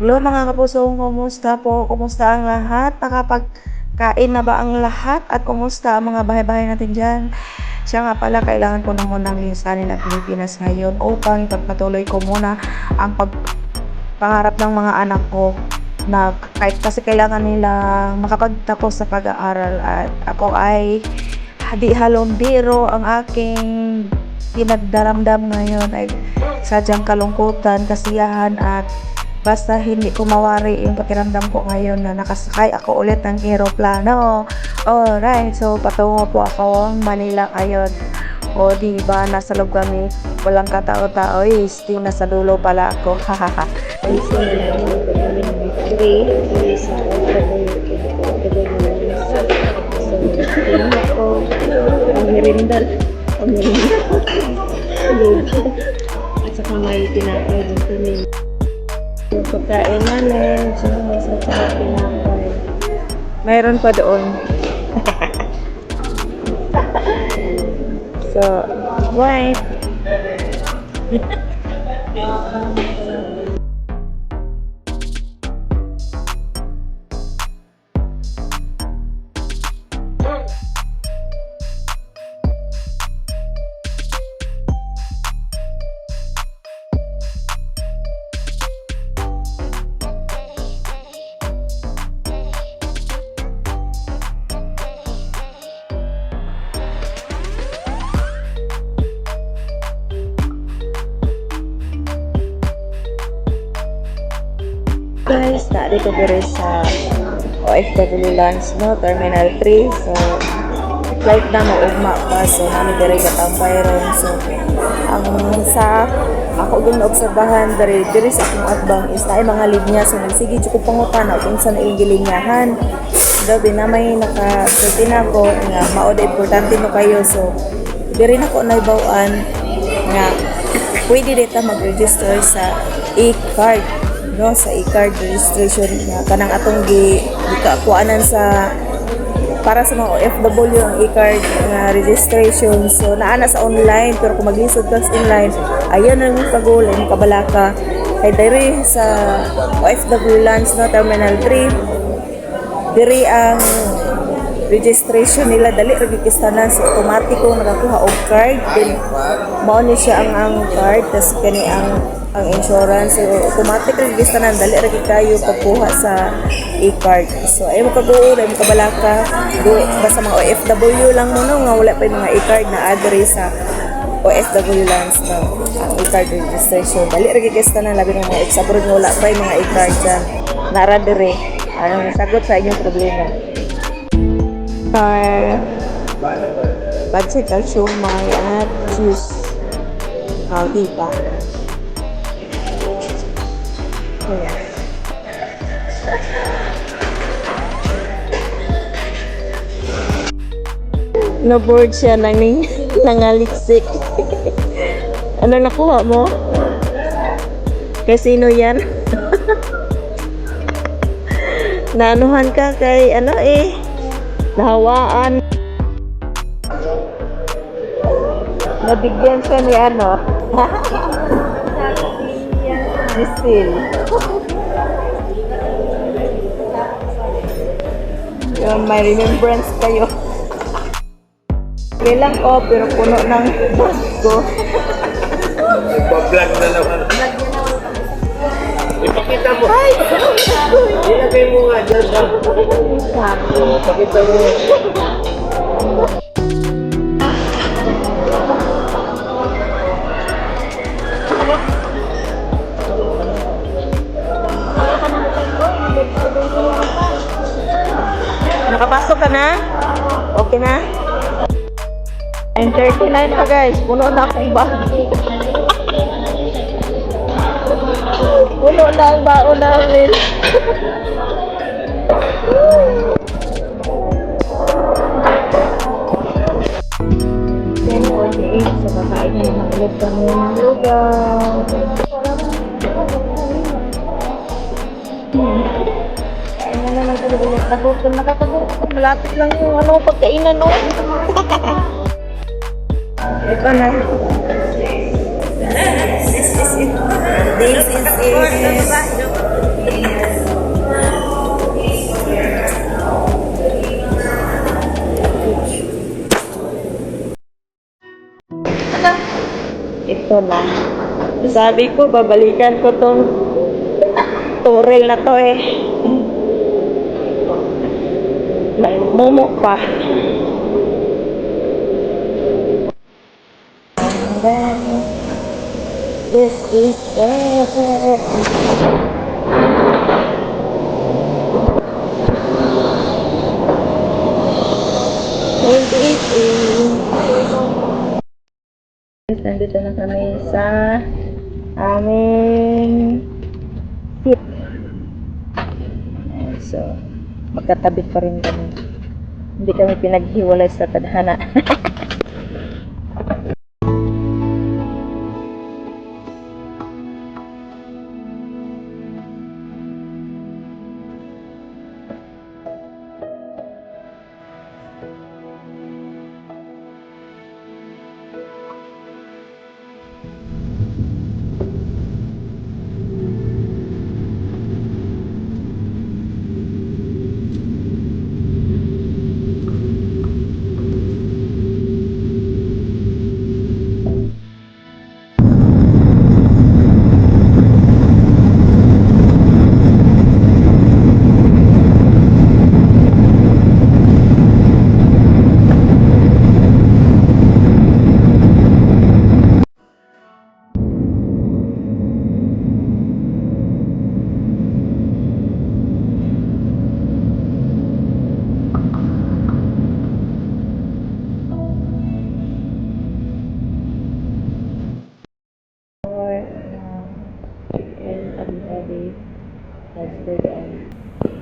Hello mga kapuso, kumusta po? Kumusta ang lahat? Nakapagkain na ba ang lahat? At kumusta ang mga bahay-bahay natin dyan? Siya nga pala, kailangan ko na munang lisanin ang Pilipinas ngayon upang ipagpatuloy ko muna ang pagpangarap ng mga anak ko na kahit kasi kailangan nila makapagtapos sa pag-aaral at ako ay di halong biro ang aking pinagdaramdam ngayon ay sadyang kalungkutan, kasiyahan at basta hindi ko mawari yung pakiramdam ko ngayon na nakasakay ako ulit ng eroplano. Alright, so patungo po ako Manila ngayon. O di ba nasa loob kami, walang katao-tao, still nasa dulo pala ako. Hahaha. At saka may tinapay din kami. Yung pagkain namin, sa tinapay. Mayroon pa doon. So, right. Guys, dito ko rin sa OFW Lounge, no? Terminal 3. So, flight na mo ugma pa. So, namin diri gatambay ron. So, ang sa ako doon naobserbahan diri sa akong atbang is na mga linya. So, nagsige ko pangutana kung saan ilang gilinyahan. Daw na may naka-certain ako nga mao da importante no kayo. So, diri na ko naibawaan nga pwede dito mag-register sa e-card, no, sa e-card registration nga kanang atong gikakuanan sa para sa mga OFW ang e-card nga registration. So naa na sa online, pero kung maglisod ka sa online, ayan na yung kagol, yung kabalaka kay diri sa OFW Lounge, no, Terminal 3 diri ang registration nila dali ra gikistanan, so automatiko nakakuha og card, then mao ni siya ang card, tas kani ang insurance. So automatic registanan dali ra kayo pagkuha sa e-card. So ay mo kaguol, ay mo kabalaka basta mga OFW lang mo, no, nga wala pa yung mga e-card na address sa OFW Lounge, no, ang e-card registration dali ra gikistanan, labi ng mga ex-abroad nga wala pa yung mga e-card dyan nara dire. Anong sagot sa inyong problema? Bicycle shumai at juice. Diba? Yeah. Na-board siya nangaliksik. Ano nakuha mo? Kay sino yan? Naanuhan ka kay nahawaan. Nabigyan siya ni Misil. Yun, may remembrance kayo. Kailang ko, pero puno ng bus ko. Nagpa-vlog na naman. Ipakita mo. Ay! Ilagay mo nga dyan. Ipakita mo. Nakapasok ka na? Okay na? 9:39 pa guys. Puno na akong bag. Puno na ang baon namin. Sa kakain na naman ulit kami ng lugaw. Kain na naman kami ulit. Nakakagutom. Malapit lang yung pagkainan, no? Ito na. This is it. Sabi ko, babalikan ko tong turel na to eh. May mumu pa. And then, this is it. Nandito na kami sa aming seat. So, magkatabi pa rin kami. Hindi kami pinaghiwalay sa tadhana. Chicken, Abu Dhabi, that's the end.